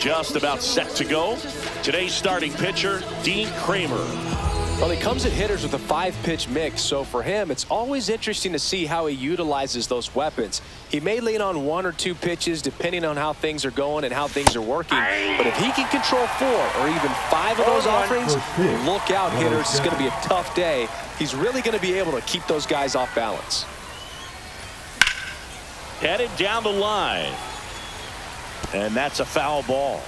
just about set to go. Today's starting pitcher, Dean Kramer. Well, he comes at hitters with a 5-pitch mix, so for him, it's always interesting to see how he utilizes those weapons. He may lean on 1 or 2 pitches depending on how things are going and how things are working, but if he can control 4 or even 5 of those offerings, look out, hitters. It's going to be a tough day. He's really going to be able to keep those guys off balance. Headed down the line. And that's a foul ball.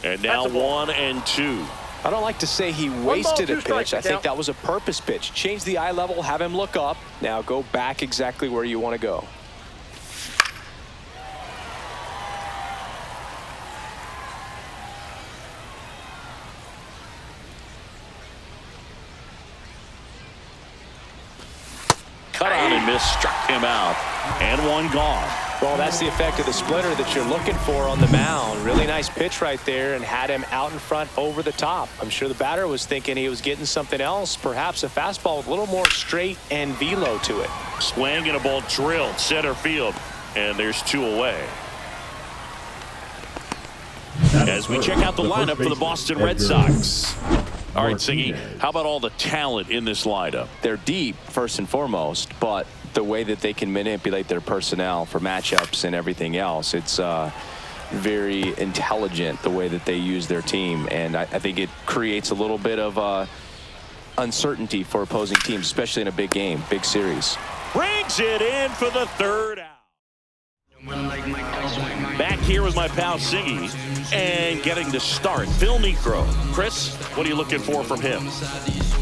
And now 1 and 2. I don't like to say he wasted a pitch. I think that was a purpose pitch. Change the eye level, have him look up. Now go back exactly where you want to go. Cut on and miss, struck him out, and 1 gone. Well, that's the effect of the splitter that you're looking for on the mound. Really nice pitch right there and had him out in front over the top. I'm sure the batter was thinking he was getting something else, perhaps a fastball with a little more straight and velo to it. Swing and a ball drilled center field, and there's 2 away. As we check out the lineup for the Boston Red Sox. All right, Siggy, how about all the talent in this lineup? They're deep, first and foremost, but the way that they can manipulate their personnel for matchups and everything else, it's very intelligent the way that they use their team, and I think it creates a little bit of uncertainty for opposing teams, especially in a big game, big series. Brings it in for the 3rd out. Back here with my pal Siggy, and getting the start, Phil Niekro. Chris, what are you looking for from him?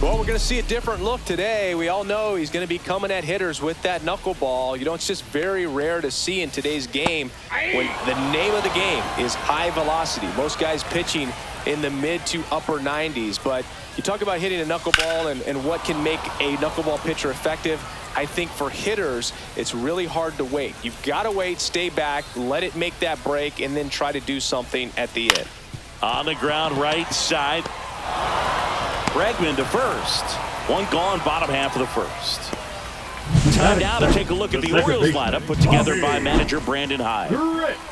Well, we're going to see a different look today. We all know he's going to be coming at hitters with that knuckleball. You know, it's just very rare to see in today's game when the name of the game is high velocity. Most guys pitching in the mid to upper 90s. But you talk about hitting a knuckleball and what can make a knuckleball pitcher effective. I think for hitters, it's really hard to wait. You've got to wait, stay back, let it make that break, and then try to do something at the end. On the ground, right side. Bregman to first. 1 gone, bottom half of the first. Time now to take a look at the Orioles lineup put together by manager Brandon Hyde.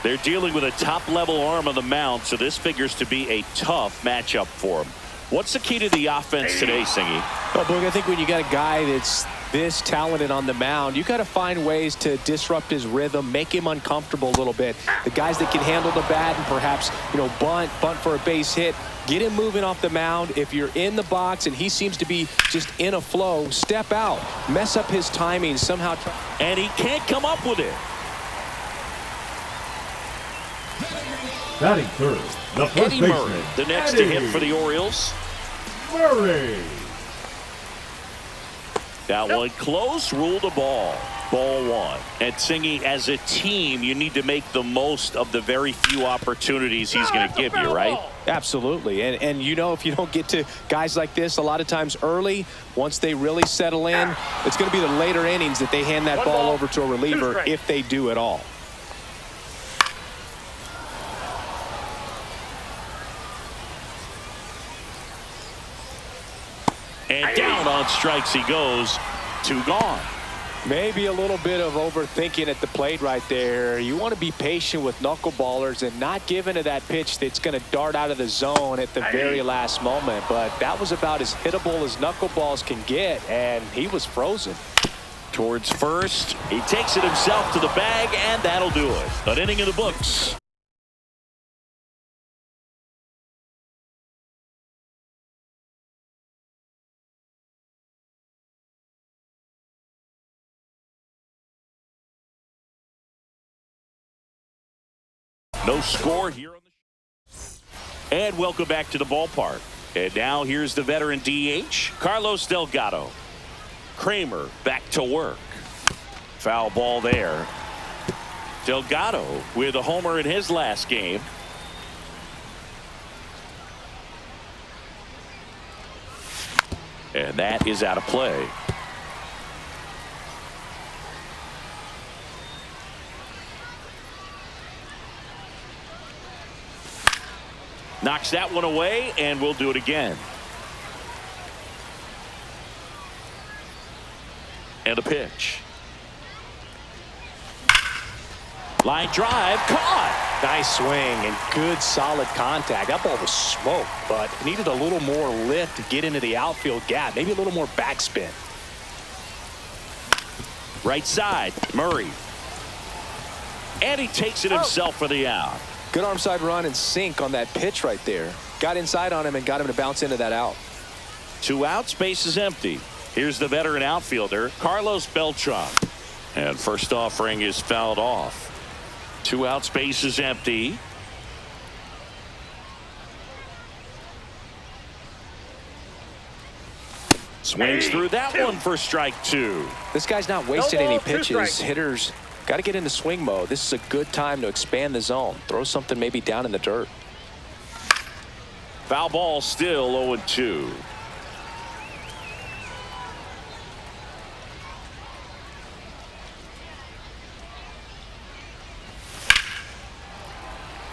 They're dealing with a top-level arm on the mound, so this figures to be a tough matchup for them. What's the key to the offense today, Singy? Well, Boog, I think when you got a guy that's this talented on the mound, you got to find ways to disrupt his rhythm, make him uncomfortable a little bit. The guys that can handle the bat and perhaps, bunt for a base hit, get him moving off the mound. If you're in the box and he seems to be just in a flow, step out, mess up his timing somehow. And he can't come up with it. Batting third, the first Eddie baseman, Murray, the next to hit for the Orioles. Murray. That one close, ruled a ball. Ball 1. And Singy, as a team, you need to make the most of the very few opportunities he's going to give you, right? Absolutely. And if you don't get to guys like this a lot of times early, once they really settle in, it's going to be the later innings that they hand that ball over to a reliever if they do at all. And down on strikes he goes. 2 gone. Maybe a little bit of overthinking at the plate right there. You want to be patient with knuckleballers and not give into that pitch that's going to dart out of the zone at the very last moment. But that was about as hittable as knuckleballs can get, and he was frozen. Towards first. He takes it himself to the bag, and that'll do it. An inning in the books. No score here on the show. And welcome back to the ballpark. And now here's the veteran DH, Carlos Delgado. Kramer back to work. Foul ball there. Delgado with a homer in his last game. And that is out of play. Knocks that one away, and we'll do it again. And the pitch. Line drive, caught. Nice swing and good solid contact. That ball was smoked, but needed a little more lift to get into the outfield gap. Maybe a little more backspin. Right side, Murray. And he takes it himself for the out. Good arm side run and sink on that pitch right there. Got inside on him and got him to bounce into that out. 2 outs, base is empty. Here's the veteran outfielder, Carlos Beltran. And first offering is fouled off. 2 outs, base is empty. Swings through that one for strike 2. This guy's not wasting any pitches. Hitters got to get into swing mode. This is a good time to expand the zone. Throw something maybe down in the dirt. Foul ball, still 0-2.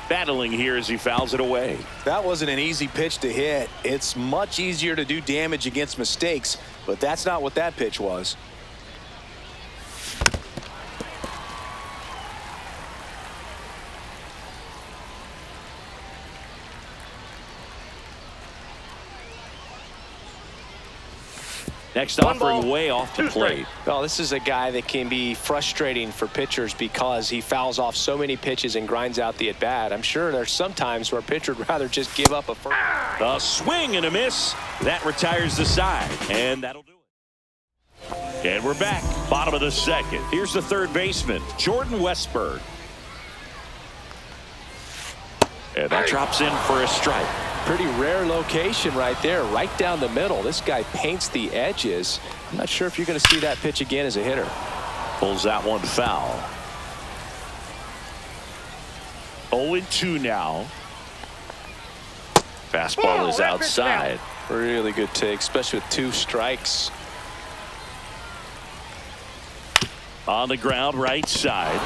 Battling here as he fouls it away. That wasn't an easy pitch to hit. It's much easier to do damage against mistakes, but that's not what that pitch was. Next offering way off the plate. Well, this is a guy that can be frustrating for pitchers because he fouls off so many pitches and grinds out the at-bat. I'm sure there's some times where a pitcher would rather just give up a first. A swing and a miss. That retires the side, and that'll do it. And we're back. Bottom of the second. Here's the third baseman, Jordan Westburg. And that drops in for a strike. Pretty rare location right there, right down the middle. This guy paints the edges. I'm not sure if you're going to see that pitch again as a hitter. Pulls that one foul. 0-2 now. Fastball is outside. Really good take, especially with 2 strikes. On the ground, right side.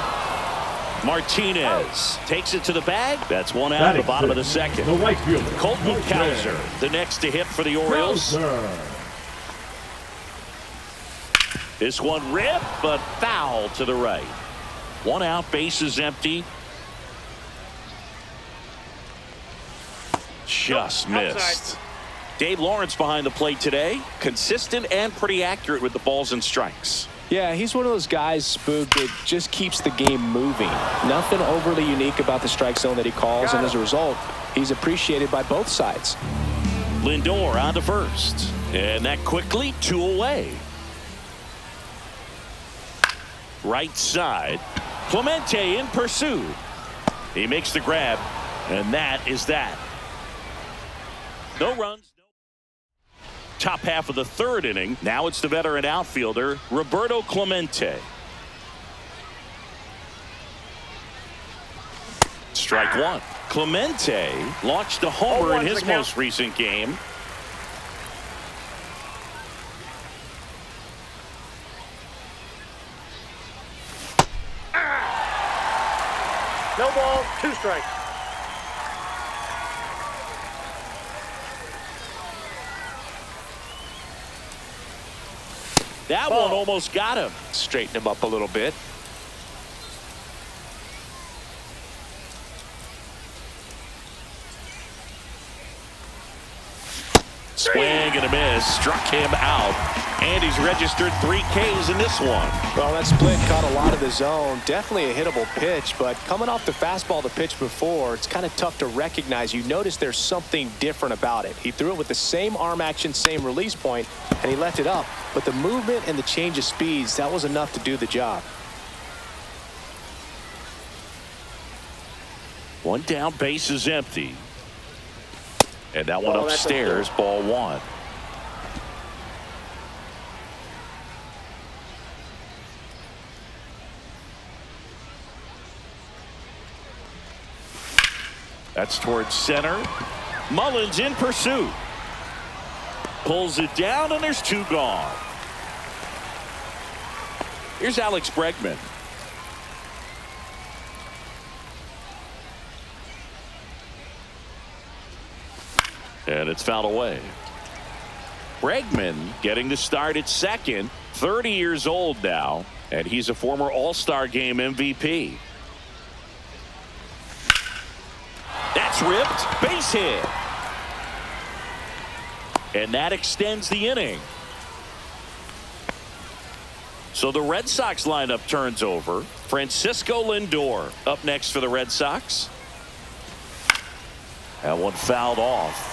Martinez takes it to the bag. That's 1 out at the bottom of the second. The right fielder, Colton Cowser, the next to hit for the Orioles. This one ripped, but foul to the right. 1 out, base is empty. Just missed. Dave Lawrence behind the plate today. Consistent and pretty accurate with the balls and strikes. Yeah, he's one of those guys, Spook, that just keeps the game moving. Nothing overly unique about the strike zone that he calls, and as a result, he's appreciated by both sides. Lindor on to first, and that quickly 2 away. Right side, Clemente in pursuit. He makes the grab, and that is that. No runs. Top half of the third inning. Now it's the veteran outfielder, Roberto Clemente. Strike 1. Clemente launched a homer in his most recent game. No ball, 2 strikes. That one almost got him. Straighten him up a little bit. Swing and a miss. Struck him out. And he's registered 3 Ks in this one. Well, that split caught a lot of the zone. Definitely a hittable pitch, but coming off the fastball the pitch before, it's kind of tough to recognize. You notice there's something different about it. He threw it with the same arm action, same release point, and he left it up. But the movement and the change of speeds, that was enough to do the job. 1 down, base is empty. And that one upstairs, ball 1. That's towards center. Mullins in pursuit. Pulls it down, and there's 2 gone. Here's Alex Bregman. And it's fouled away. Bregman getting the start at second. 30 years old now, and he's a former All-Star Game MVP. That's ripped. Base hit. And that extends the inning. So the Red Sox lineup turns over. Francisco Lindor up next for the Red Sox. That one fouled off.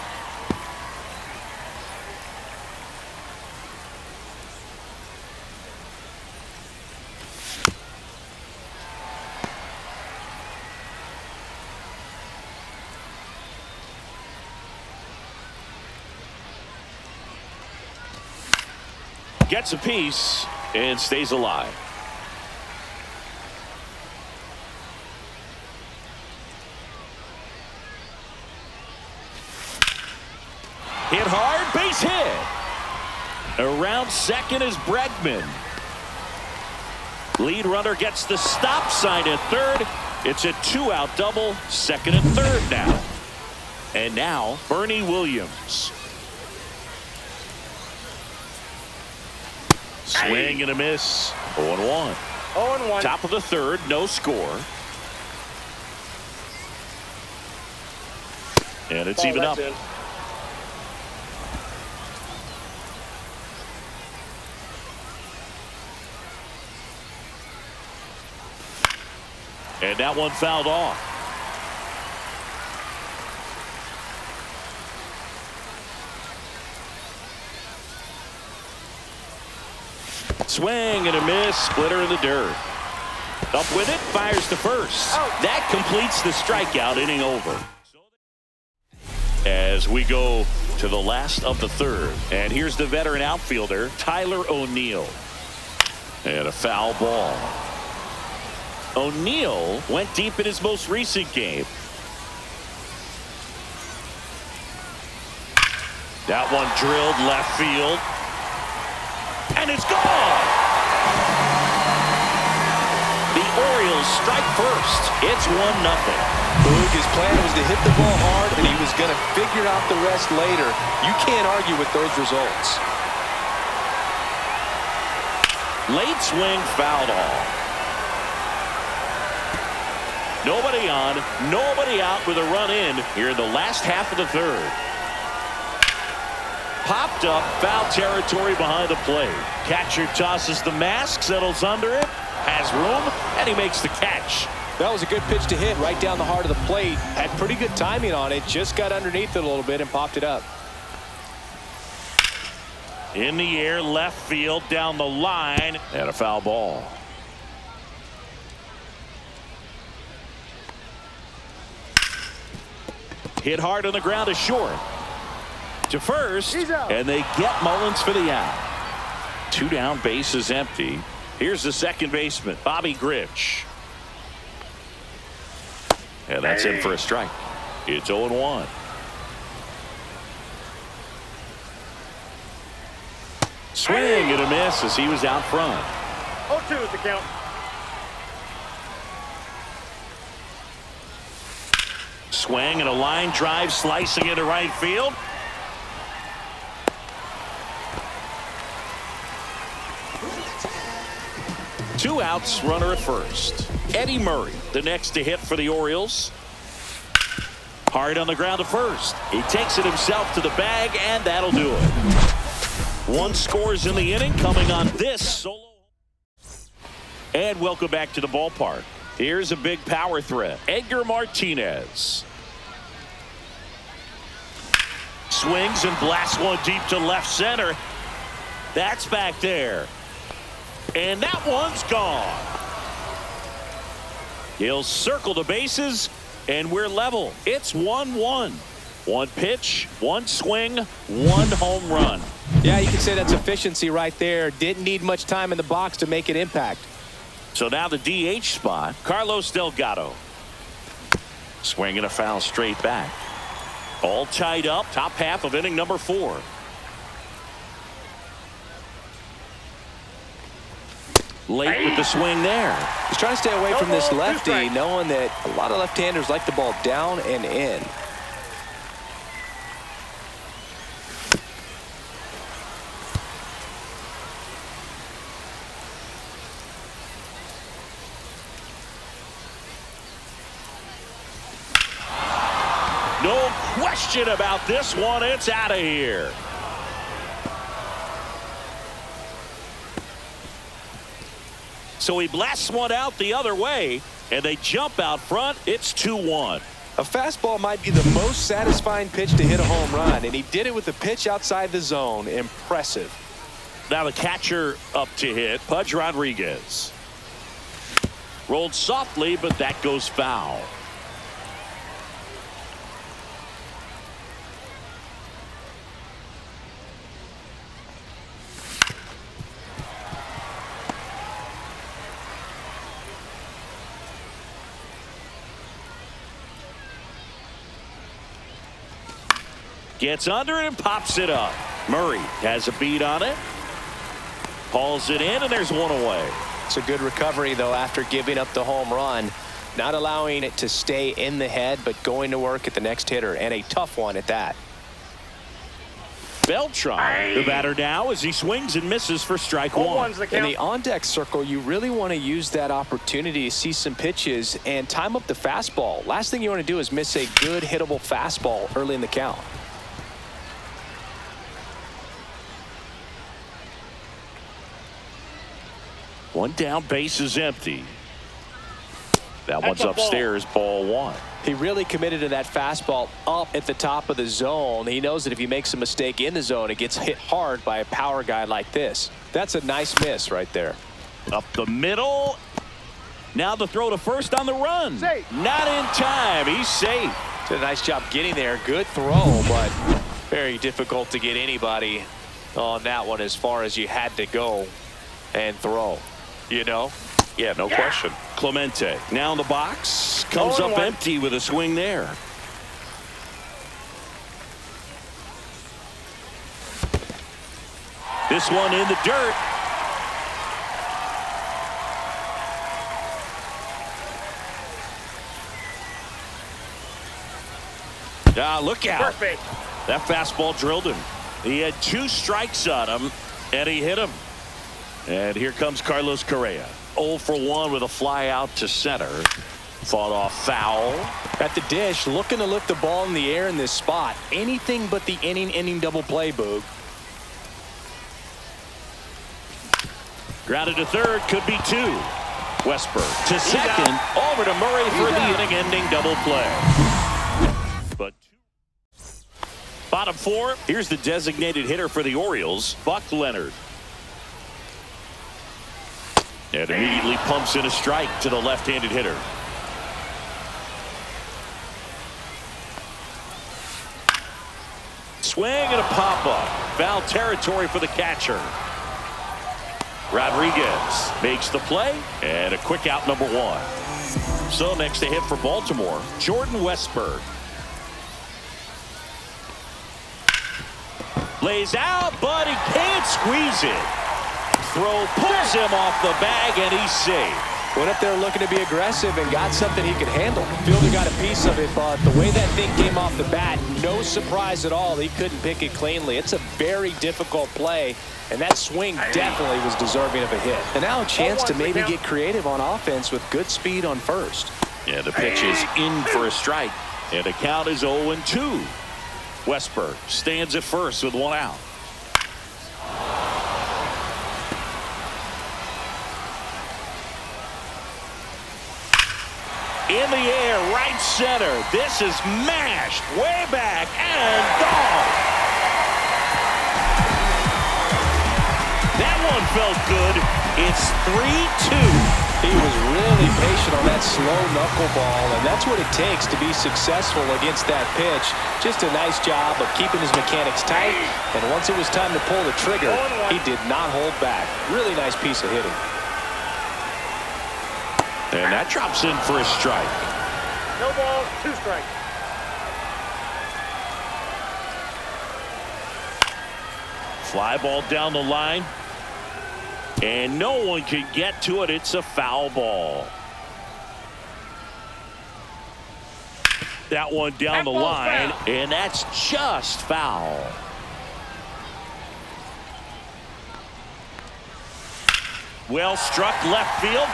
Gets a piece and stays alive. Hit hard, base hit. Around second is Bregman. Lead runner gets the stop sign at third. It's a 2-out double, second and third now. And now Bernie Williams. Swing and a miss. 0-1. 0-1. Top of the third, no score. And it's even up. In. And that one fouled off. Swing and a miss. Splitter in the dirt. Up with it. Fires to first. That completes the strikeout. Inning over. As we go to the last of the third. And here's the veteran outfielder, Tyler O'Neill. And a foul ball. O'Neill went deep in his most recent game. That one drilled left field. And it's gone. The Orioles strike first. It's 1-0. Boog, his plan was to hit the ball hard, and he was going to figure out the rest later. You can't argue with those results. Late swing, fouled off. Nobody on, nobody out with a run in here in the last half of the third. Popped up, foul territory behind the plate. Catcher tosses the mask, settles under it, has room, and he makes the catch. That was a good pitch to hit right down the heart of the plate. Had pretty good timing on it. Just got underneath it a little bit and popped it up. In the air, left field, down the line, and a foul ball. Hit hard on the ground to short. To first, and they get Mullins for the out. 2 down, base is empty. Here's the second baseman, Bobby Grich. And that's in for a strike. It's 0-1. Swing and a miss as he was out front. 0-2 is the count. Swing and a line drive slicing into right field. Two outs, runner at first. Eddie Murray, the next to hit for the Orioles. Hard on the ground to first. He takes it himself to the bag, and that'll do it. 1 scores in the inning coming on this solo. And welcome back to the ballpark. Here's a big power threat. Edgar Martinez. Swings and blasts one deep to left center. That's back there. And that one's gone. He'll circle the bases, and we're level. It's 1-1. 1 pitch, 1 swing, 1 home run. Yeah, you can say that's efficiency right there. Didn't need much time in the box to make an impact. So now the DH spot, Carlos Delgado. Swinging a foul straight back. All tied up, top half of inning number 4. Late with the swing there. He's trying to stay away from this lefty, knowing that a lot of left-handers like the ball down and in. question about this one. It's out of here. So he blasts one out the other way, and they jump out front. It's 2-1. A fastball might be the most satisfying pitch to hit a home run, and he did it with a pitch outside the zone. Impressive. Now the catcher up to hit, Pudge Rodriguez. Rolled softly, but that goes foul. Gets under it and pops it up. Murray has a beat on it. Hauls it in, and there's one away. It's a good recovery, though, after giving up the home run. Not allowing it to stay in the head, but going to work at the next hitter, and a tough one at that. Beltran, the batter now, as he swings and misses for strike one. In the on-deck circle, you really want to use that opportunity to see some pitches and time up the fastball. Last thing you want to do is miss a good hittable fastball early in the count. One down, base is empty. That one's upstairs, ball one. He really committed to that fastball up at the top of the zone. He knows that if he makes a mistake in the zone, it gets hit hard by a power guy like this. That's a nice miss right there. Up the middle. Now the throw to first on the run. Safe. Not in time. He's safe. Did a nice job getting there. Good throw, but very difficult to get anybody on that one as far as you had to go and throw. You know? Yeah, no question. Clemente now in the box. Comes up empty with a swing there. This one in the dirt. Look out. Perfect. That fastball drilled him. He had 2 strikes on him, and he hit him. And here comes Carlos Correa. 0 for 1 with a fly out to center. Fought off foul. At the dish, looking to lift the ball in the air in this spot. Anything but the inning double play, Boog. Grounded to third, could be 2. Westberg to second, over to Murray for the inning-ending double play. But bottom 4, here's the designated hitter for the Orioles, Buck Leonard. And immediately pumps in a strike to the left-handed hitter. Swing and a pop-up. Foul territory for the catcher. Rodriguez makes the play, and a quick out, number 1. So next to hit for Baltimore, Jordan Westberg. Lays out, but he can't squeeze it. Throw pulls him off the bag, and he's safe. Went up there looking to be aggressive and got something he could handle. Fielder got a piece of it, but the way that thing came off the bat, no surprise at all. He couldn't pick it cleanly. It's a very difficult play, and that swing definitely was deserving of a hit. And now a chance to maybe get creative on offense with good speed on first. Yeah, the pitch is in for a strike, and the count is 0-2. Westberg stands at first with 1 out. In the air, right center. This is mashed way back and gone. That one felt good. It's 3-2. He was really patient on that slow knuckleball, and that's what it takes to be successful against that pitch. Just a nice job of keeping his mechanics tight, and once it was time to pull the trigger, he did not hold back. Really nice piece of hitting. And that drops in for a strike. No balls, 2 strikes. Fly ball down the line. And no one can get to it. It's a foul ball. That one down the line, and that's just foul. Well struck left field.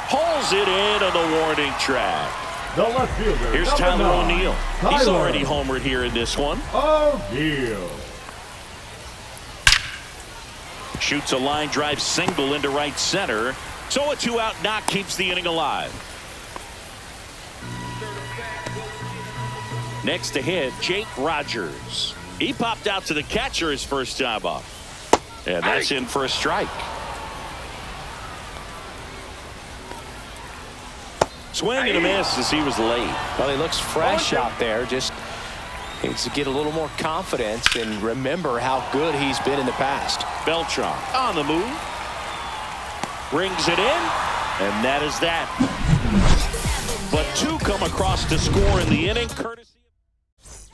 Pulls it in on the warning track. The left fielder. Here's number Tyler 9, O'Neill. He's Tyler already homered here in this one. O'Neill. Shoots a line drive single into right center. So a 2-out knock keeps the inning alive. Next to hit, Jake Rogers. He popped out to the catcher his first time up. And that's in for a strike. Swing and a miss as he was late. Well, he looks fresh out there. Just needs to get a little more confidence and remember how good he's been in the past. Beltran on the move. Brings it in. And that is that. But two come across to score in the inning, courtesy.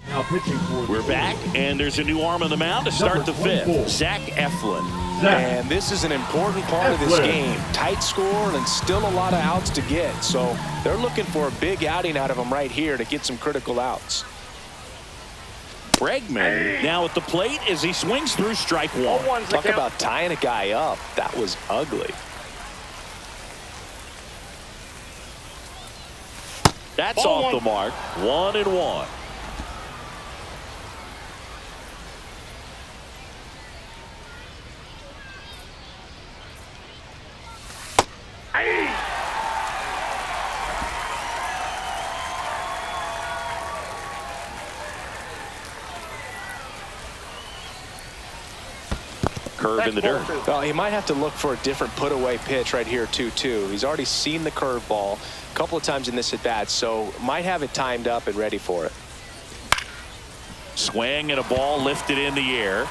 Now pitching for We're back, and there's a new arm on the mound to start the fifth. Zach Eflin. And this is an important part of this game. Tight score and still a lot of outs to get. So they're looking for a big outing out of him right here to get some critical outs. Bregman now at the plate as he swings through strike one. Talk about tying a guy up. That was ugly. That's off the mark. 1-1. Curve in the dirt. Well, he might have to look for a different put-away pitch right here, 2-2. He's already seen the curveball a couple of times in this at-bat, so might have it timed up and ready for it. Swing and a ball lifted in the air.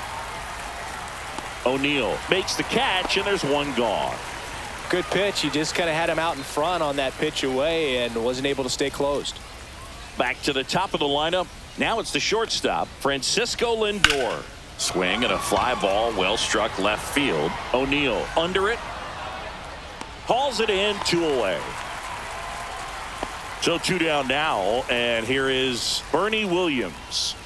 O'Neill makes the catch, and there's one gone. Good pitch. He just kind of had him out in front on that pitch away and wasn't able to stay closed. Back to the top of the lineup. Now it's the shortstop, Francisco Lindor. Swing and a fly ball, well struck left field. O'Neill under it. Hauls it in, 2 away. So 2 down now, and here is Bernie Williams.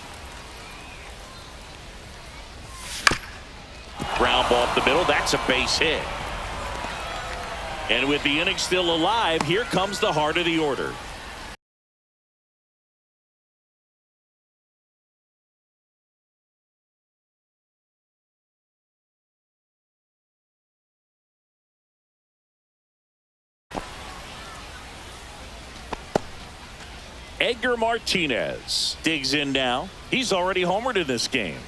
Ground ball up the middle. That's a base hit. And with the inning still alive, here comes the heart of the order. Edgar Martinez digs in now. He's already homered in this game.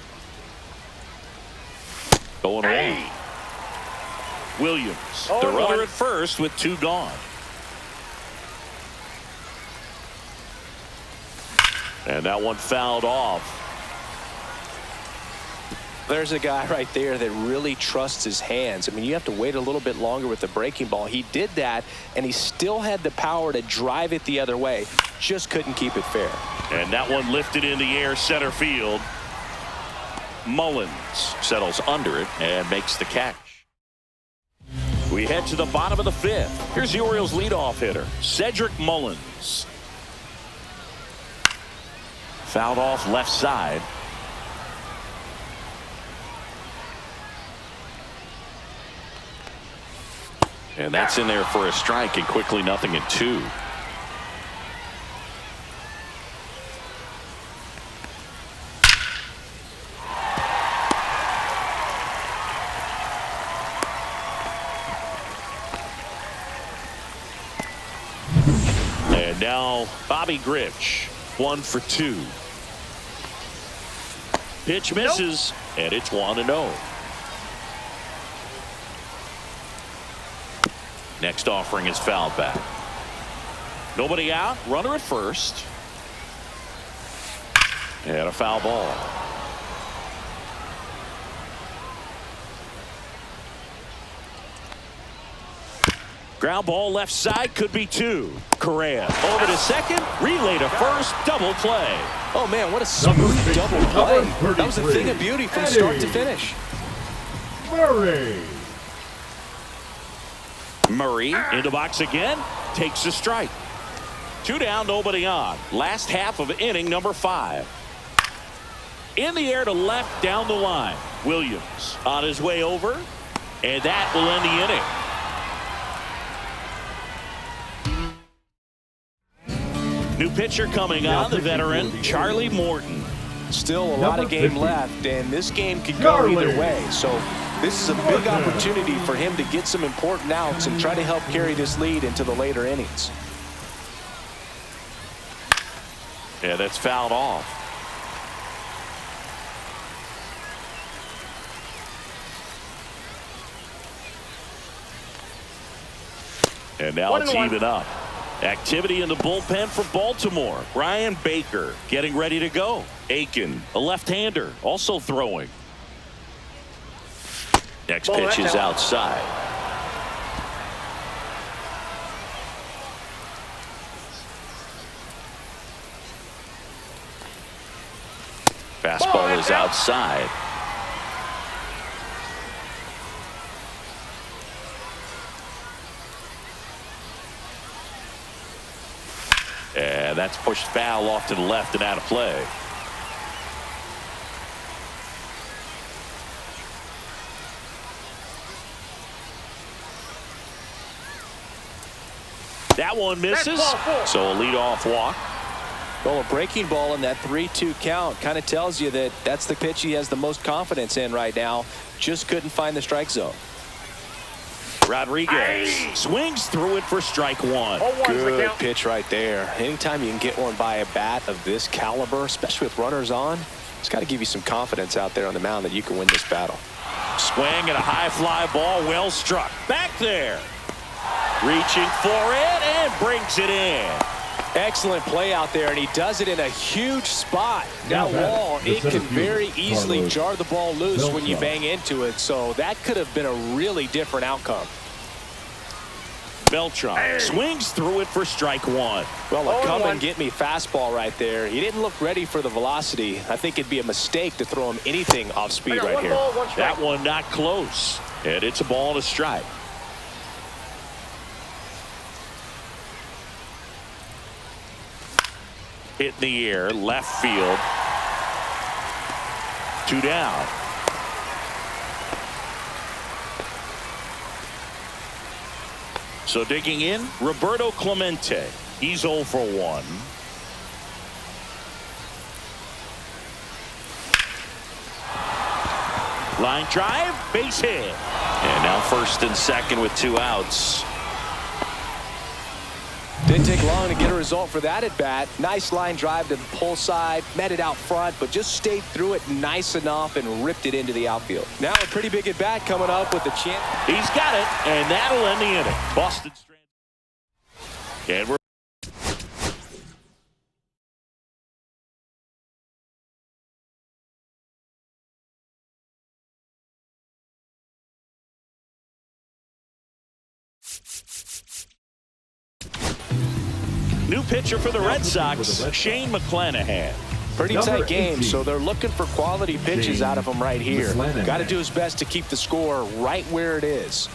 Going away. Williams, the runner at first with 2 gone. And that one fouled off. There's a guy right there that really trusts his hands. I mean, you have to wait a little bit longer with the breaking ball. He did that, and he still had the power to drive it the other way. Just couldn't keep it fair. And that one lifted in the air, center field. Mullins settles under it and makes the catch. We head to the bottom of the 5th. Here's the Orioles leadoff hitter, Cedric Mullins. Fouled off left side. And that's in there for a strike, and quickly 0-2. And now Bobby Grich, 1 for 2. Pitch misses, and it's 1-0. Next offering is fouled back. Nobody out. Runner at first. And a foul ball. Ground ball left side, could be 2. Correa over to second. Relay to first. Double play. Oh, man, what a smooth double play. That was a thing of beauty from start to finish. Murray. Into box again, takes a strike. 2 down, nobody on. Last half of inning number 5. In the air to left, down the line. Williams on his way over, and that will end the inning. New pitcher coming on, the veteran Charlie Morton. Still a lot of game left, and this game could go either way. So this is a big opportunity for him to get some important outs and try to help carry this lead into the later innings. Yeah, that's fouled off. And now it's even up. Activity in the bullpen for Baltimore. Ryan Baker getting ready to go. Aiken, a left-hander, also throwing. Next pitch is outside. Fastball is outside. And that's pushed foul off to the left and out of play. That one misses, so a leadoff walk. Well, a breaking ball in that 3-2 count kind of tells you that that's the pitch he has the most confidence in right now. Just couldn't find the strike zone. Rodriguez swings through it for strike one. Good pitch right there. Anytime you can get one by a bat of this caliber, especially with runners on, it's got to give you some confidence out there on the mound that you can win this battle. Swing and a high fly ball, well struck. Back there. Reaching for it and brings it in. Excellent play out there, and he does it in a huge spot. That wall, it can very easily jar the ball loose when you bang into it, so that could have been a really different outcome. Beltran swings through it for strike one. Well, a come and get me fastball right there. He didn't look ready for the velocity. I think it'd be a mistake to throw him anything off speed right here. That one not close, and it's a ball and a strike. Hit in the air, left field. 2 down. So digging in, Roberto Clemente. He's 0 for 1. Line drive, base hit. And now first and second with 2 outs. Didn't take long to get a result for that at bat. Nice line drive to the pull side, met it out front, but just stayed through it nice enough and ripped it into the outfield. Now a pretty big at bat coming up with the chance. He's got it, and that'll end the inning. Boston Strand. And we're new pitcher for the Red Sox, Shane McClanahan. Pretty tight game, so they're looking for quality pitches out of him right here. Got to do his best to keep the score right where it is.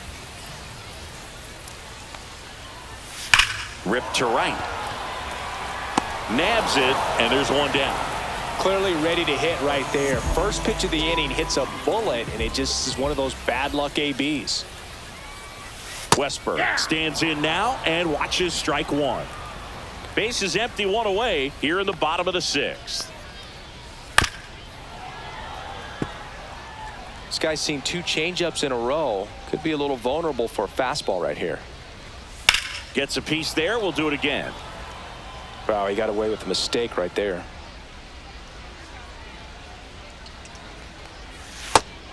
Ripped to right. Nabs it, and there's one down. Clearly ready to hit right there. First pitch of the inning hits a bullet, and it just is one of those bad luck ABs. Westberg stands in now and watches strike one. Base is empty, 1 away here in the bottom of the 6th. This guy's seen 2 changeups in a row. Could be a little vulnerable for a fastball right here. Gets a piece there. We'll do it again. Wow, he got away with a mistake right there.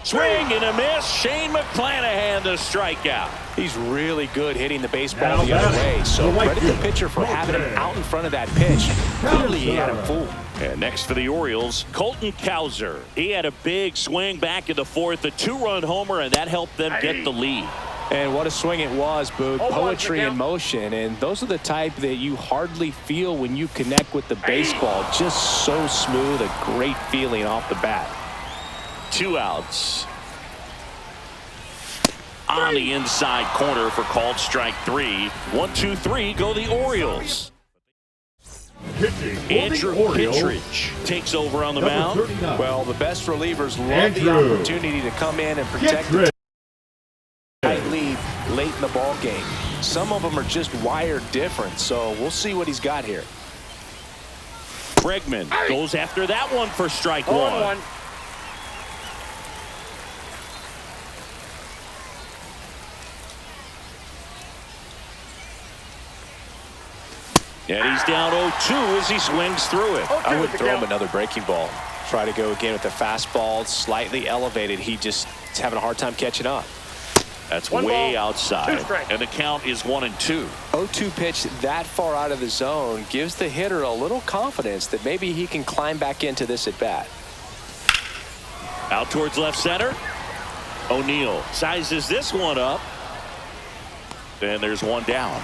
Swing and a miss. Shane McClanahan the strikeout. He's really good hitting the baseball the other way. So credit the pitcher for having him out in front of that pitch. Clearly he had him fooled. And next for the Orioles, Colton Cowser. He had a big swing back in the 4th, a 2-run homer, and that helped them get the lead. And what a swing it was, Boog. Poetry in motion. And those are the type that you hardly feel when you connect with the baseball. Just so smooth, a great feeling off the bat. 2 outs. On the inside corner for called strike 3. 1, 2, 3 go the Orioles. Andrew Kittredge takes over on the mound. Well, the best relievers love the opportunity to come in and protect the tight lead late in the ball game. Some of them are just wired different, so we'll see what he's got here. Bregman goes after that one for strike 0-1. one. And he's down 0-2 as he swings through it. I would throw him another breaking ball. Try to go again with the fastball, slightly elevated. He's having a hard time catching up. That's One way ball, outside. 2 strikes. And the count is 1-2. 0-2 pitch that far out of the zone gives the hitter a little confidence that maybe he can climb back into this at bat. Out towards left center. O'Neill sizes this one up. And there's one down.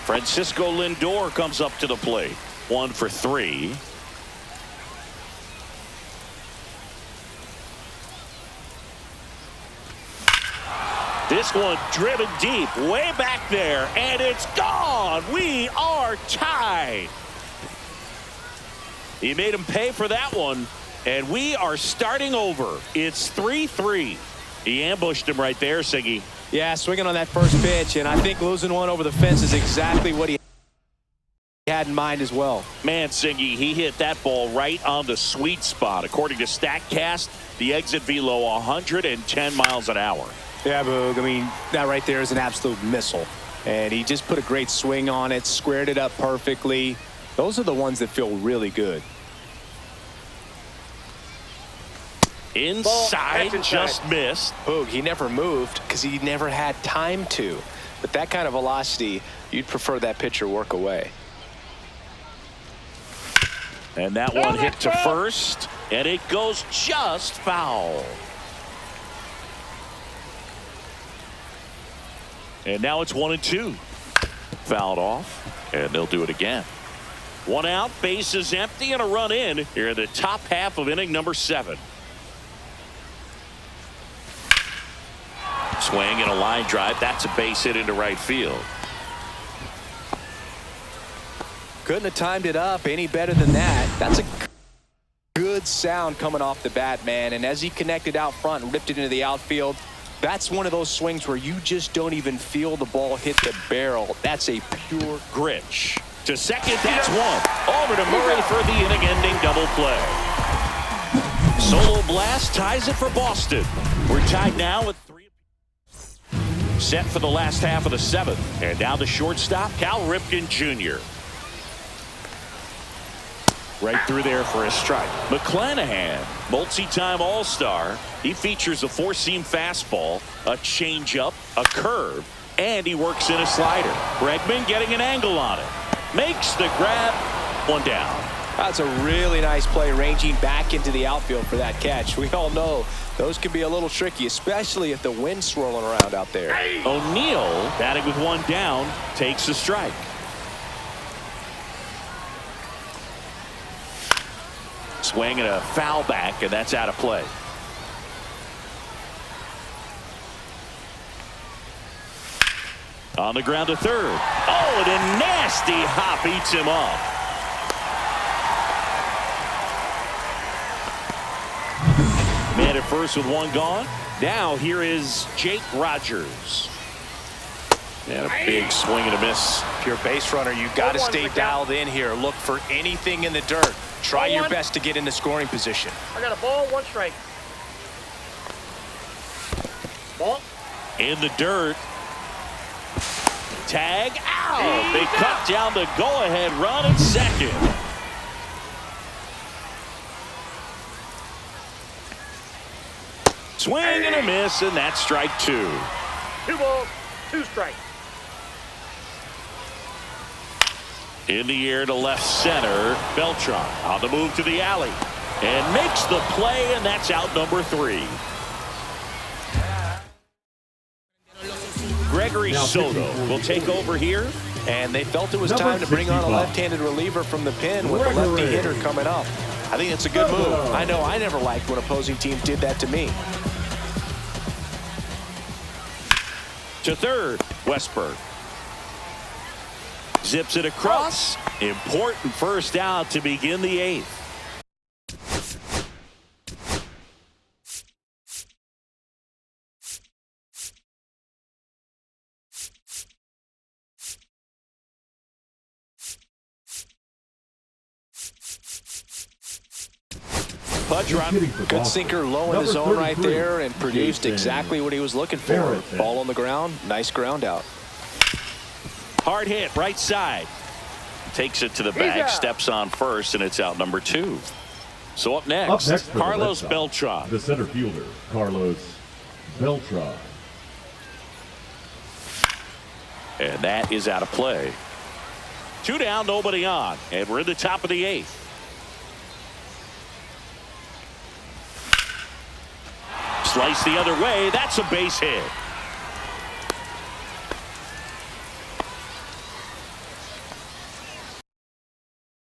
Francisco Lindor comes up to the plate. 1 for 3. This one driven deep, way back there, and it's gone. We are tied. He made him pay for that one, and we are starting over. It's 3-3. He ambushed him right there, Siggy. Yeah, swinging on that first pitch, and I think losing one over the fence is exactly what he had in mind as well. Man, Siggy, he hit that ball right on the sweet spot. According to StatCast, the exit velo 110 miles an hour. Yeah, Boog. I mean, that right there is an absolute missile. And he just put a great swing on it, squared it up perfectly. Those are the ones that feel really good. Inside, just missed. Boog, he never moved because he never had time to. But that kind of velocity, you'd prefer that pitcher work away. And that one hit to first, and it goes just foul. And now it's 1-2. Fouled off, and they'll do it again. One out, bases empty, and a run in here in the top half of inning number 7. Swing and a line drive. That's a base hit into right field. Couldn't have timed it up any better than that. That's a good sound coming off the bat, man. And as he connected out front and ripped it into the outfield, that's one of those swings where you just don't even feel the ball hit the barrel. That's a pure Grich to second. That's one. Over to Murray for the inning-ending double play. Solo blast ties it for Boston. We're tied now with 3. Set for the last half of the 7th. And now the shortstop, Cal Ripken Jr. Right through there for a strike. McClanahan, multi-time All-Star. He features a 4-seam fastball, a changeup, a curve, and he works in a slider. Bregman getting an angle on it. Makes the grab. One down. That's a really nice play, ranging back into the outfield for that catch. We all know those can be a little tricky, especially if the wind's swirling around out there. O'Neill, batting with one down, takes a strike. Swing and a foul back, and that's out of play. On the ground to third. Oh, and a nasty hop eats him up. Man at first with one gone. Now here is Jake Rogers. And a big swing and a miss. If you're a base runner, you got to stay dialed in here. Look for anything in the dirt. Try your best to get into scoring position. I got a ball, 1 strike. Ball. In the dirt. Tag out. They cut down the go-ahead run at second. Swing and a miss, and that's strike 2. 2 balls, 2 strikes. In the air to left center. Beltran on the move to the alley. And makes the play, and that's out number 3. Gregory Soto will take over here. And they felt it was time to bring on a left-handed reliever from the pen with a lefty hitter coming up. I think it's a good move. I know I never liked when opposing teams did that to me. To third, Westberg. Zips it across. Important first out to begin the 8th. pudge run. Good sinker low in the zone right there and produced exactly what he was looking for. Ball on the ground. Nice ground out. Hard hit, right side. Takes it to the bag, steps on first, and it's out number 2. So up next Carlos Beltran. The center fielder, Carlos Beltran. And that is out of play. 2 down, nobody on. And we're in the top of the 8th. Slice the other way. That's a base hit.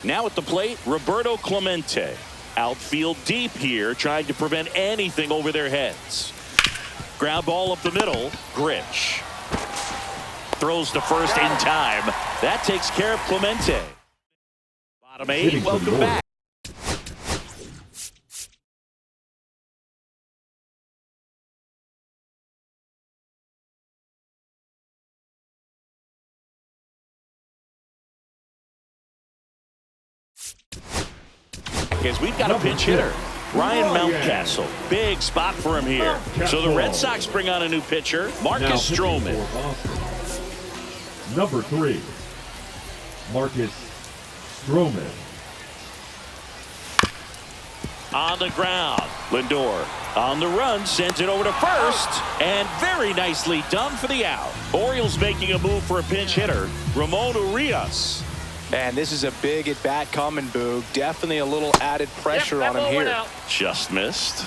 Now at the plate, Roberto Clemente. Outfield deep here, trying to prevent anything over their heads. Ground ball up the middle. Grich throws to first in time. That takes care of Clemente. Bottom 8, welcome back. As we've got a pinch hitter, Ryan Mountcastle. Big spot for him here. So the Red Sox bring on a new pitcher, Marcus Stroman. Number 3, Marcus Stroman. On the ground, Lindor on the run, sends it over to first, and very nicely done for the out. Orioles making a move for a pinch hitter, Ramon Urias. And this is a big at bat coming, Boog. Definitely a little added pressure on him here. Just missed.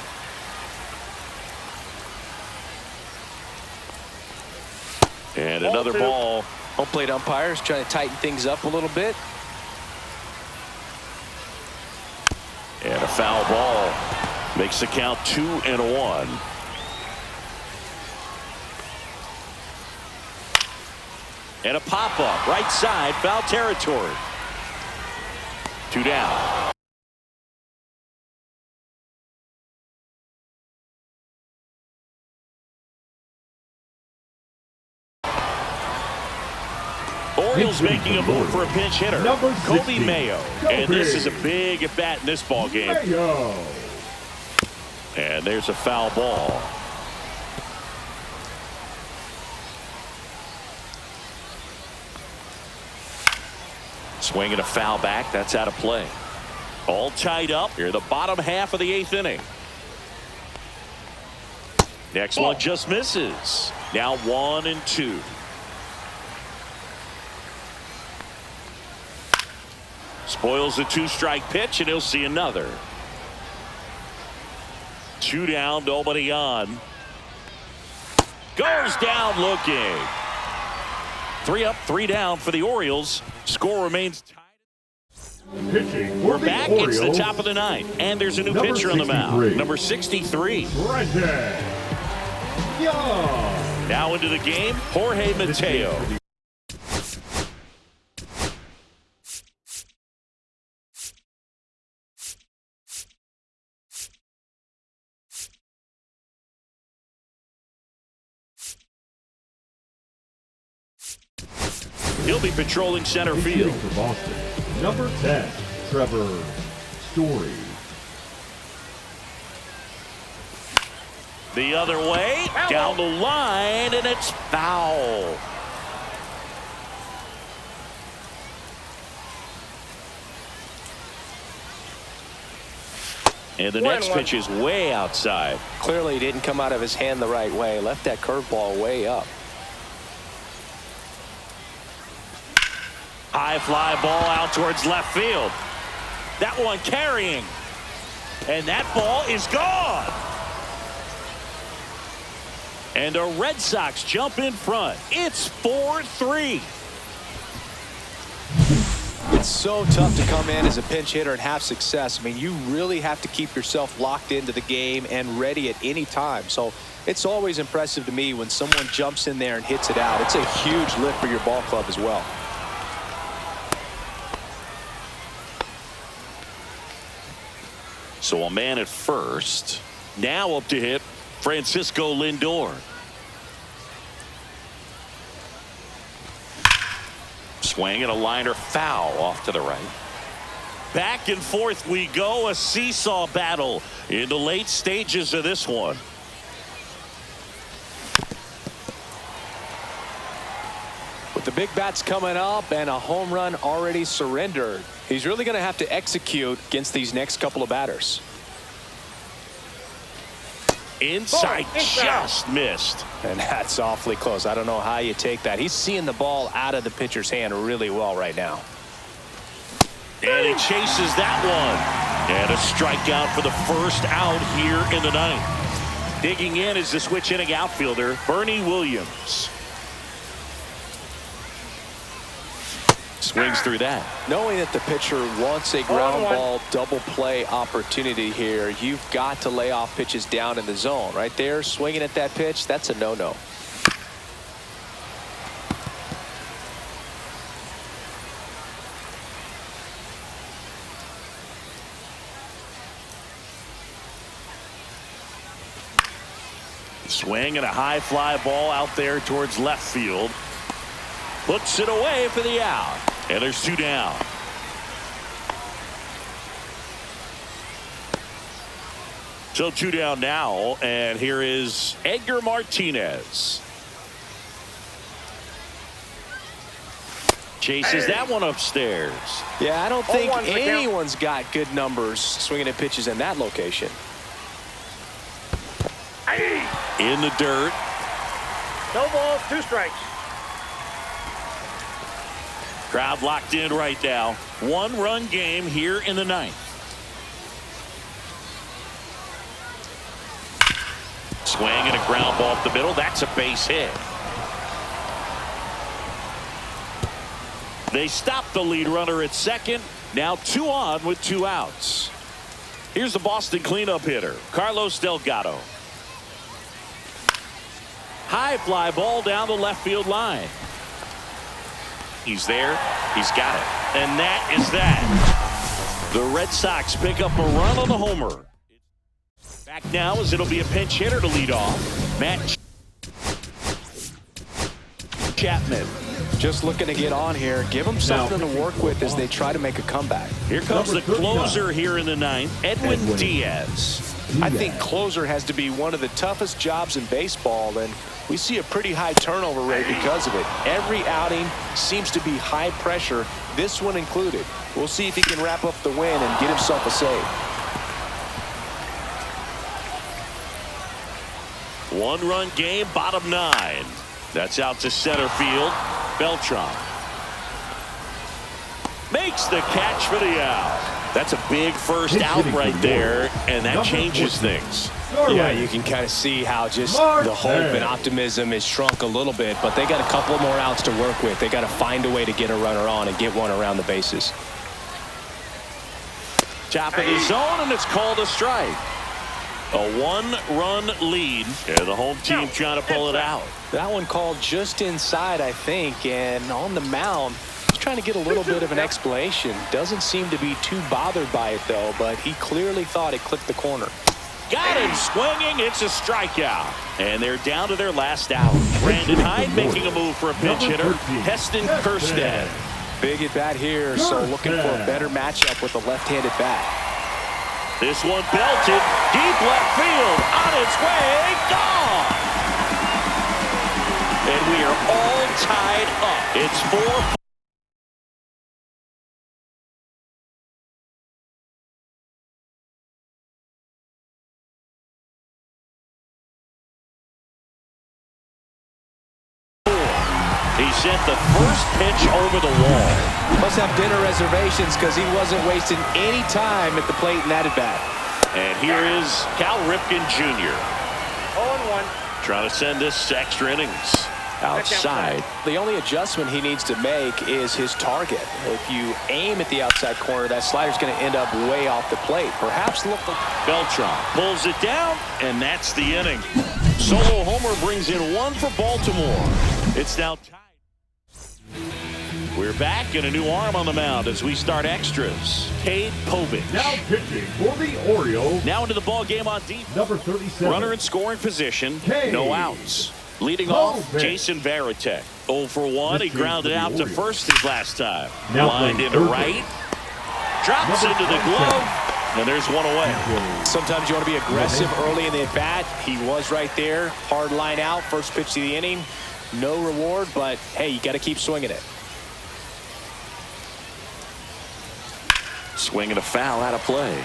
And another ball. Home plate umpires trying to tighten things up a little bit. And a foul ball. Makes the count 2-1. And a pop-up, right side, foul territory. 2 down. Orioles making a move for a pinch hitter, Kobe Mayo. And this is a big at-bat in this ball game. And there's a foul ball. Swinging a foul back. That's out of play. All tied up here, the bottom half of the 8th inning. Next one just misses. Now 1-2. Spoils the 2-strike pitch, and he'll see another. 2 down, nobody on. Goes down looking. 3 up, 3 down for the Orioles. Score remains tied. We're back. It's the top of the 9th, and there's a new pitcher on the mound. Number 63. Now into the game, Jorge Mateo. He'll be patrolling center field. For Boston, number 10, Trevor Story. The other way, down the line, and it's foul. And the next pitch is way outside. Clearly didn't come out of his hand the right way. Left that curveball way up. High fly ball out towards left field. That one carrying. And that ball is gone. And the Red Sox jump in front. It's 4-3. It's so tough to come in as a pinch hitter and have success. I mean, you really have to keep yourself locked into the game and ready at any time. So it's always impressive to me when someone jumps in there and hits it out. It's a huge lift for your ball club as well. So a man at first. Now up to hit Francisco Lindor. Swing and a liner foul off to the right. Back and forth we go, a seesaw battle in the late stages of this one. With the big bats coming up and a home run already surrendered, he's really going to have to execute against these next couple of batters. Inside, just missed. And that's awfully close. I don't know how you take that. He's seeing the ball out of the pitcher's hand really well right now. And he chases that one. And a strikeout for the first out here in the ninth. Digging in is the switch inning outfielder, Bernie Williams. Swings through that. Knowing that the pitcher wants a ground ball double play opportunity here, you've got to lay off pitches down in the zone. Right there, swinging at that pitch, that's a no-no. Swing and a high fly ball out there towards left field. Puts it away for the out. And there's two down. So two down now. And here is Edgar Martinez. Chases that one upstairs. Yeah, I don't think anyone's got good numbers swinging at pitches in that location. In the dirt. No balls, 2 strikes. Crowd locked in right now. 1-run game here in the ninth. Swing and a ground ball up the middle. That's a base hit. They stop the lead runner at second. Now 2 on with 2 outs. Here's the Boston cleanup hitter, Carlos Delgado. High fly ball down the left field line. He's there. He's got it. And that is that. The Red Sox pick up a run on the homer. Back now as it'll be a pinch hitter to lead off. Matt Chapman. Just looking to get on here. Give them something to work with as they try to make a comeback. Here comes the closer here in the ninth, Edwin Diaz. I think closer has to be one of the toughest jobs in baseball, and we see a pretty high turnover rate because of it. Every outing seems to be high pressure, this one included. We'll see if he can wrap up the win and get himself a save. 1-run game, bottom 9. That's out to center field. Beltran makes the catch for the out. That's a big first out right there, and that changes things. Yeah, you can kind of see how just the hope and optimism is shrunk a little bit, but they got a couple more outs to work with. They got to find a way to get a runner on and get one around the bases. Top of the zone, and it's called a strike. A 1-run lead, and the home team trying to pull it out. That one called just inside, I think, and on the mound, he's trying to get a little bit of an explanation. Doesn't seem to be too bothered by it, though, but he clearly thought it clipped the corner. Got him swinging. It's a strikeout. And they're down to their last out. Brandon Hyde making a move for a pinch hitter. Heston Kjerstad. Big at bat here, so looking for a better matchup with a left-handed bat. This one belted deep left field, on its way, gone. And we are all tied up. It's 4. He sent the first pitch over the wall. Must have dinner reservations because he wasn't wasting any time at the plate in that at bat. And here is Cal Ripken Jr. 0-1. Trying to send this to extra innings. Outside. The only adjustment he needs to make is his target. If you aim at the outside corner, that slider's going to end up way off the plate. Perhaps look. Beltran pulls it down, and that's the inning. Solo homer brings in 1 for Baltimore. It's now tied. We're back, and a new arm on the mound as we start extras. Cade Povich. Now pitching for the Orioles. Now into the ball game on defense. Number 37. Runner in scoring position. Cade No outs. Leading off, Povich. Jason Varitek. 0 for 1. He grounded out to first his last time. Now Lined into playing right. Drops into the glove, and there's one away. Sometimes you want to be aggressive early in the at-bat. He was right there. Hard line out. First pitch of the inning. No reward, but, hey, you got to keep swinging it. Swinging a foul out of play.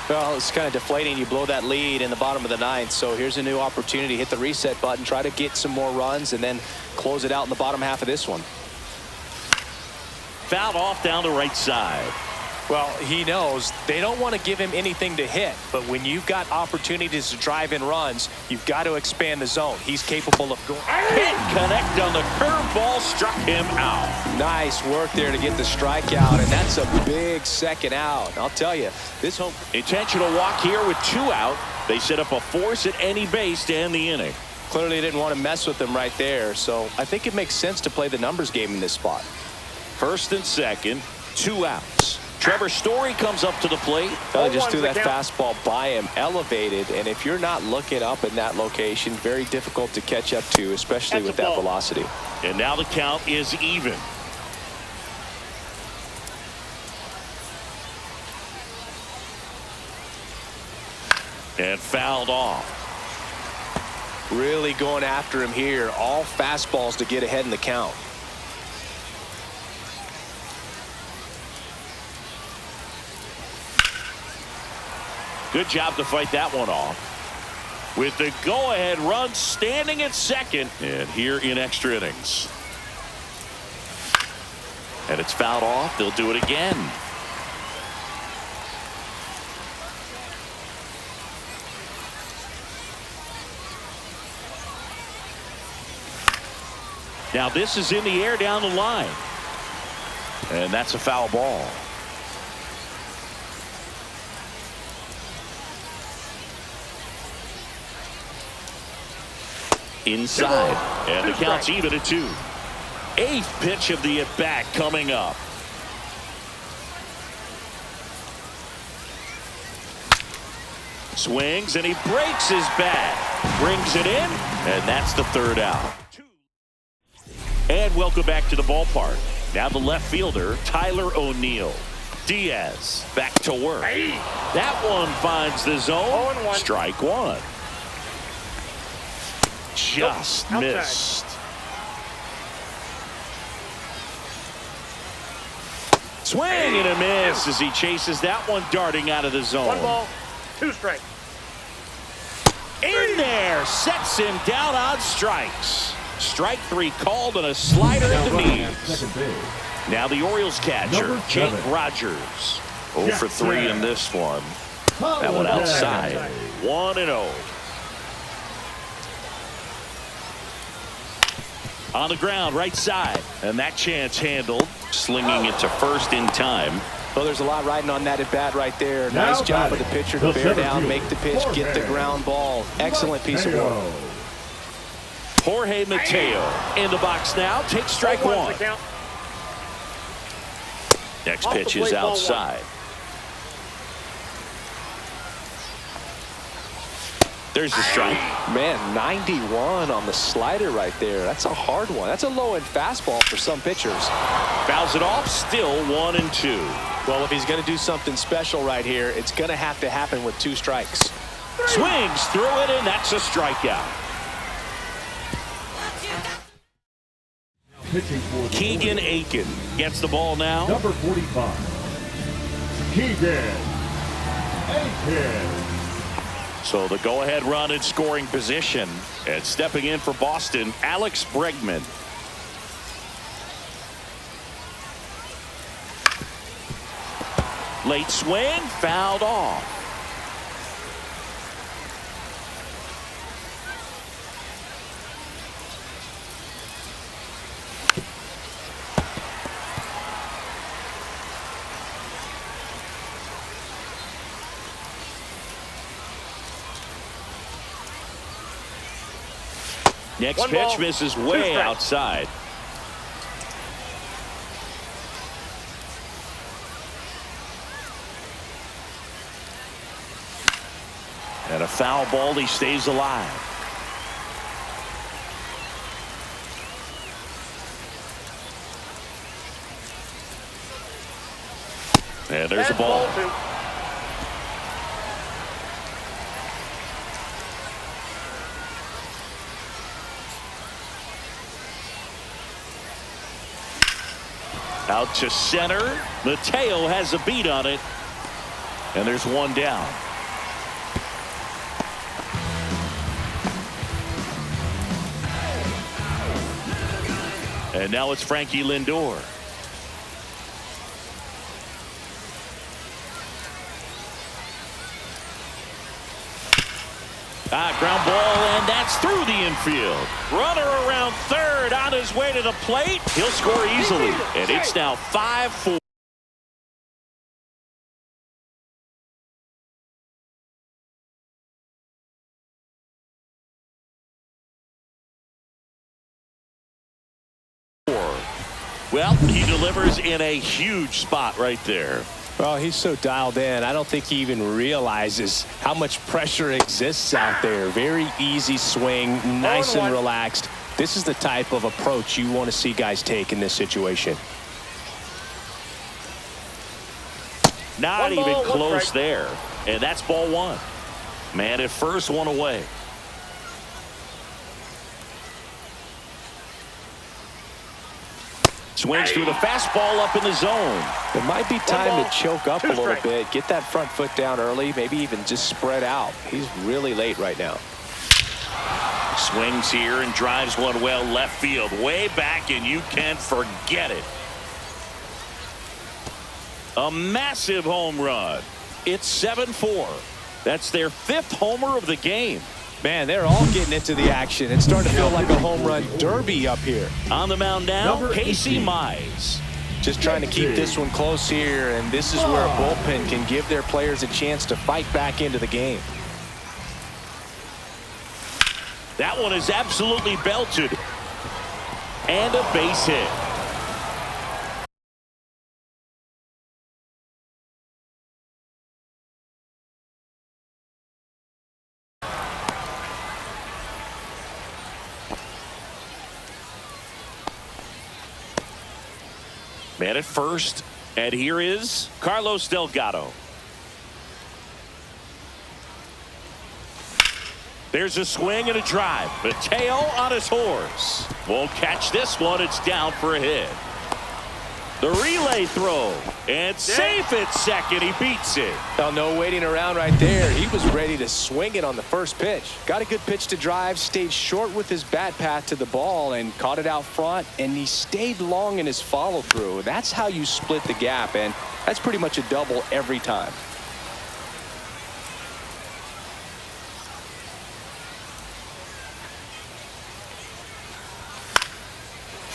Well, it's kind of deflating. You blow that lead in the bottom of the ninth, so here's a new opportunity. Hit the reset button, try to get some more runs, and then close it out in the bottom half of this one. Fouled off down the right side. Well, he knows they don't want to give him anything to hit, but when you've got opportunities to drive in runs, you've got to expand the zone. He's capable of going. Can't connect on the curveball, struck him out. Nice work there to get the strikeout, and that's a big second out. I'll tell you, this home. Intentional walk here with 2 out. They set up a force at any base to end the inning. Clearly didn't want to mess with him right there, so I think it makes sense to play the numbers game in this spot. First and second, 2 outs. Trevor Story comes up to the plate. Just threw that fastball by him, elevated, and if you're not looking up in that location, very difficult to catch up to, especially with that velocity. And now the count is even. And fouled off. Really going after him here. All fastballs to get ahead in the count. Good job to fight that one off. With the go-ahead run standing at second, and here in extra innings. And it's fouled off. They'll do it again. Now this is in the air down the line. And that's a foul ball. Inside, and the count's even at 2. 8th pitch of the at-bat coming up. Swings, and he breaks his bat. Brings it in, and that's the 3rd out. And welcome back to the ballpark. Now the left fielder, Tyler O'Neill. Diaz back to work. That one finds the zone. Strike 1. Just missed. Swing and a miss as he chases that one darting out of the zone. 1 ball, 2 strikes. In there, sets him down on strikes. Strike 3 called on a slider at the knees. Now the Orioles catcher, Jake Rogers. 0 for 3 in this one. That one outside. 1-0. On the ground, right side. And that chance handled. Slinging it to first in time. Well, there's a lot riding on that at bat right there. Nice job of the pitcher to bear down, make the pitch, get the ground ball. Excellent piece of work. Jorge Mateo in the box now. Takes strike 1. Next pitch is outside. There's the strike. Man, 91 on the slider right there. That's a hard one. That's a low-end fastball for some pitchers. Fouls it off, still 1-2. Well, if he's going to do something special right here, it's going to have to happen with 2 strikes. Swings through it, and that's a strikeout. Keegan Aiken gets the ball now. Number 45, Keegan Aiken. So the go-ahead run in scoring position. And stepping in for Boston, Alex Bregman. Late swing, fouled off. Next pitch misses way outside. And a foul ball, he stays alive. And there's the That's ball. 2. Out to center. Mateo has a beat on it. And there's one down. And now it's Frankie Lindor. Ground ball, and that's through the infield. Runner around third on his way to the plate. He'll score easily. And it's now 5-4. Well, he delivers in a huge spot right there. Well, he's so dialed in. I don't think he even realizes how much pressure exists out there. Very easy swing, nice and relaxed. This is the type of approach you want to see guys take in this situation. Not even close there. And that's ball one. Man at first, one away. Swings through the fastball up in the zone. It might be time to choke up a little bit, get that front foot down early, maybe even just spread out. He's really late right now. Swings here and drives one well left field, way back, and you can forget it. A massive home run. It's 7-4. That's their 5th homer of the game. Man, they're all getting into the action. It's starting to feel like a home run derby up here. On the mound now, Casey Mize. Just trying to keep this one close here, and this is where a bullpen can give their players a chance to fight back into the game. That one is absolutely belted. And a base hit. Man at first, and here is Carlos Delgado. There's a swing and a drive. Mateo on his horse. Won't catch this one. It's down for a hit. The relay throw. And safe at second. He beats it. Well, no waiting around right there. He was ready to swing it on the first pitch. Got a good pitch to drive, stayed short with his bat path to the ball and caught it out front, and he stayed long in his follow through. That's how you split the gap, and that's pretty much a double every time.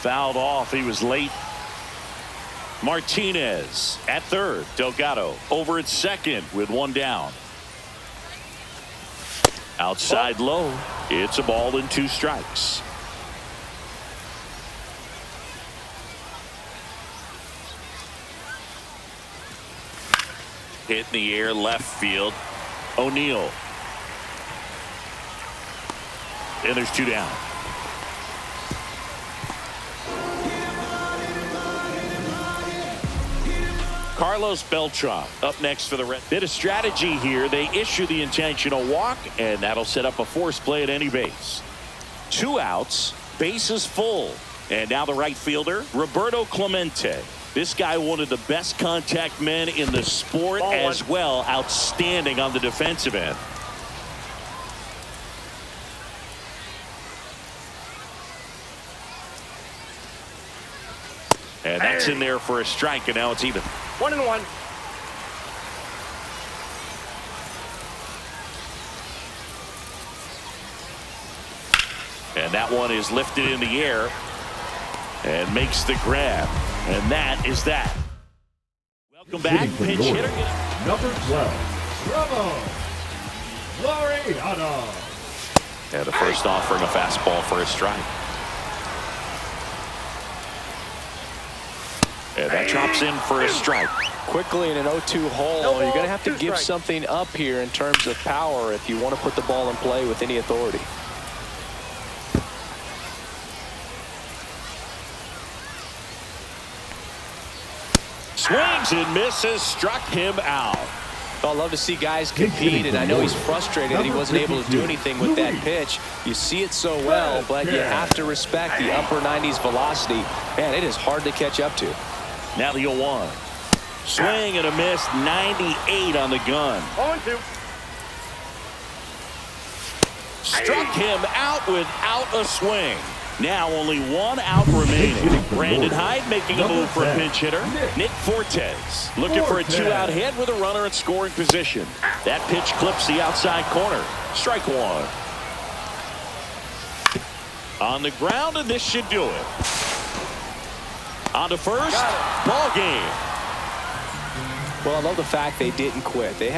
Fouled off. He was late. Martinez at third. Delgado over at second with one down. Outside low. It's a ball and 2 strikes. Hit in the air left field. O'Neill. And there's 2 down. Carlos Beltran up next for the Reds. Bit of strategy here. They issue the intentional walk, and that'll set up a force play at any base. 2 outs, bases full. And now the right fielder, Roberto Clemente. This guy, one of the best contact men in the sport as well. Outstanding on the defensive end. And that's in there for a strike, and now it's even. 1-1. And that one is lifted in the air and makes the grab. And that is that. Welcome back, pinch hitter. Number 12, Bravo, Laureano. And the first offering a fastball for a strike. And that drops in for a strike. Quickly in an 0-2 hole, you're going to have to give something up here in terms of power if you want to put the ball in play with any authority. Swings and misses, struck him out. Well, I love to see guys compete, and I know he's frustrated that he wasn't able to do anything with that pitch. You see it so well, but you have to respect the upper 90s velocity. Man, it is hard to catch up to. Now the 0-1. Swing and a miss, 98 on the gun. 0-2. Struck him out without a swing. Now only one out remaining. Brandon Hyde making a move for a pinch hitter. Nick Fortes looking for a 2-out hit with a runner in scoring position. That pitch clips the outside corner. Strike one. On the ground, and this should do it. On to first. Ball game. Well, I love the fact they didn't quit. They had